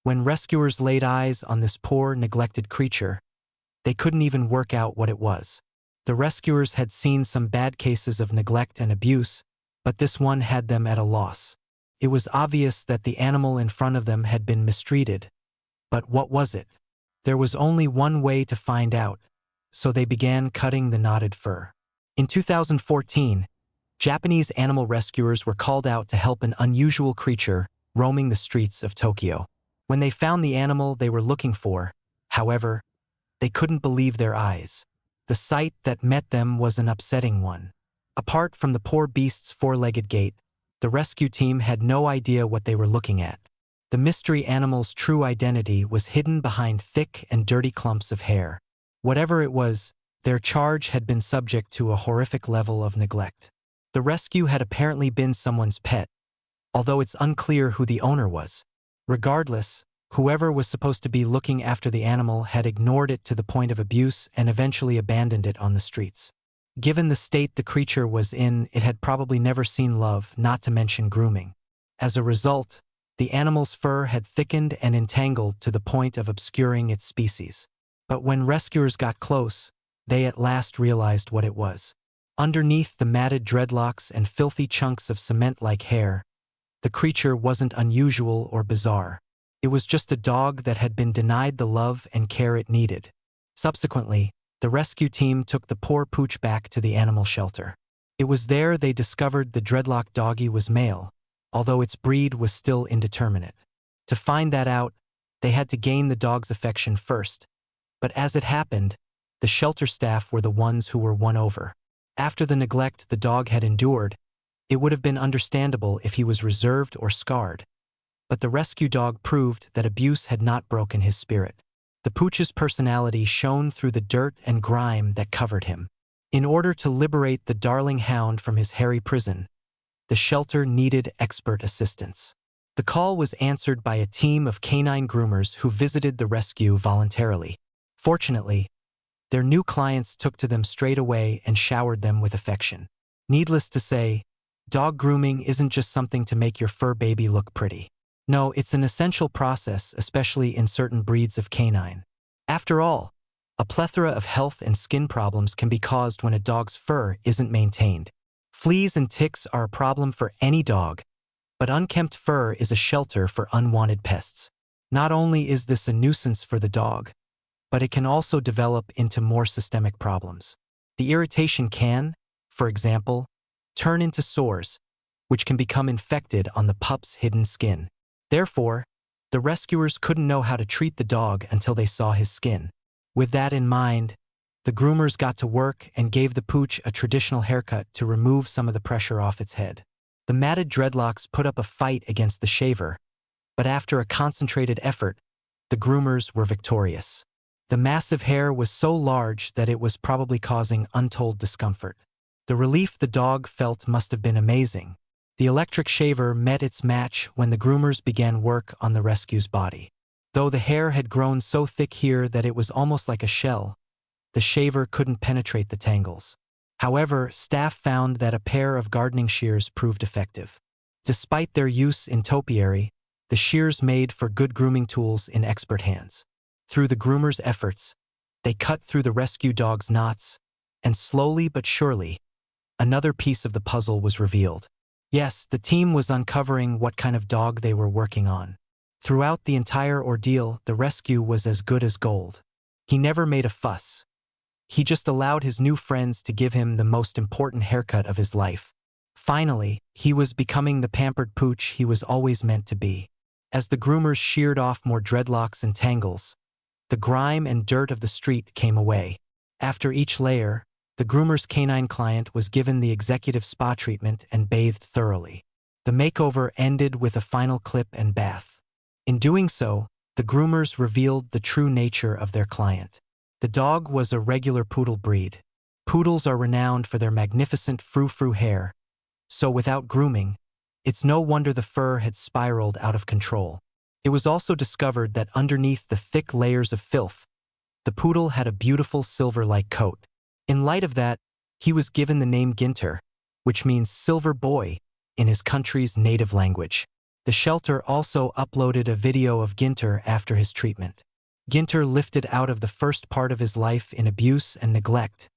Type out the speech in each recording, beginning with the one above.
When rescuers laid eyes on this poor, neglected creature, they couldn't even work out what it was. The rescuers had seen some bad cases of neglect and abuse, but this one had them at a loss. It was obvious that the animal in front of them had been mistreated. But what was it? There was only one way to find out, so they began cutting the knotted fur. In 2014, Japanese animal rescuers were called out to help an unusual creature roaming the streets of Tokyo. When they found the animal they were looking for, however, they couldn't believe their eyes. The sight that met them was an upsetting one. Apart from the poor beast's four-legged gait, the rescue team had no idea what they were looking at. The mystery animal's true identity was hidden behind thick and dirty clumps of hair. Whatever it was, their charge had been subject to a horrific level of neglect. The rescue had apparently been someone's pet, although it's unclear who the owner was. Regardless, whoever was supposed to be looking after the animal had ignored it to the point of abuse and eventually abandoned it on the streets. Given the state the creature was in, it had probably never seen love, not to mention grooming. As a result, the animal's fur had thickened and entangled to the point of obscuring its species. But when rescuers got close, they at last realized what it was. Underneath the matted dreadlocks and filthy chunks of cement-like hair, the creature wasn't unusual or bizarre. It was just a dog that had been denied the love and care it needed. Subsequently, the rescue team took the poor pooch back to the animal shelter. It was there they discovered the dreadlock doggy was male, although its breed was still indeterminate. To find that out, they had to gain the dog's affection first. But as it happened, the shelter staff were the ones who were won over. After the neglect the dog had endured, it would have been understandable if he was reserved or scarred. But the rescue dog proved that abuse had not broken his spirit. The pooch's personality shone through the dirt and grime that covered him. In order to liberate the darling hound from his hairy prison, the shelter needed expert assistance. The call was answered by a team of canine groomers who visited the rescue voluntarily. Fortunately, their new clients took to them straight away and showered them with affection. Needless to say, dog grooming isn't just something to make your fur baby look pretty. No, it's an essential process, especially in certain breeds of canine. After all, a plethora of health and skin problems can be caused when a dog's fur isn't maintained. Fleas and ticks are a problem for any dog, but unkempt fur is a shelter for unwanted pests. Not only is this a nuisance for the dog, but it can also develop into more systemic problems. The irritation can, for example, turn into sores, which can become infected on the pup's hidden skin. Therefore, the rescuers couldn't know how to treat the dog until they saw his skin. With that in mind, the groomers got to work and gave the pooch a traditional haircut to remove some of the pressure off its head. The matted dreadlocks put up a fight against the shaver, but after a concentrated effort, the groomers were victorious. The massive hair was so large that it was probably causing untold discomfort. The relief the dog felt must have been amazing. The electric shaver met its match when the groomers began work on the rescue's body. Though the hair had grown so thick here that it was almost like a shell, the shaver couldn't penetrate the tangles. However, staff found that a pair of gardening shears proved effective. Despite their use in topiary, the shears made for good grooming tools in expert hands. Through the groomers' efforts, they cut through the rescue dog's knots, and slowly but surely, another piece of the puzzle was revealed. Yes, the team was uncovering what kind of dog they were working on. Throughout the entire ordeal, the rescue was as good as gold. He never made a fuss. He just allowed his new friends to give him the most important haircut of his life. Finally, he was becoming the pampered pooch he was always meant to be. As the groomers sheared off more dreadlocks and tangles, the grime and dirt of the street came away. After each layer, the groomer's canine client was given the executive spa treatment and bathed thoroughly. The makeover ended with a final clip and bath. In doing so, the groomers revealed the true nature of their client. The dog was a regular poodle breed. Poodles are renowned for their magnificent frou-frou hair, so without grooming, it's no wonder the fur had spiraled out of control. It was also discovered that underneath the thick layers of filth, the poodle had a beautiful silver-like coat. In light of that, he was given the name Ginter, which means silver boy in his country's native language. The shelter also uploaded a video of Ginter after his treatment. Ginter lifted out of the first part of his life in abuse and neglect,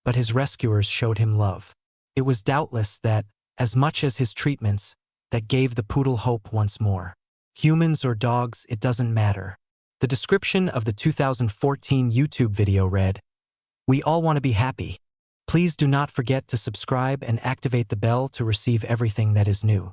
but his rescuers showed him love. It was doubtless that, as much as his treatments, that gave the poodle hope once more. Humans or dogs, it doesn't matter. The description of the 2014 YouTube video read, "We all want to be happy. Please do not forget to subscribe and activate the bell to receive everything that is new."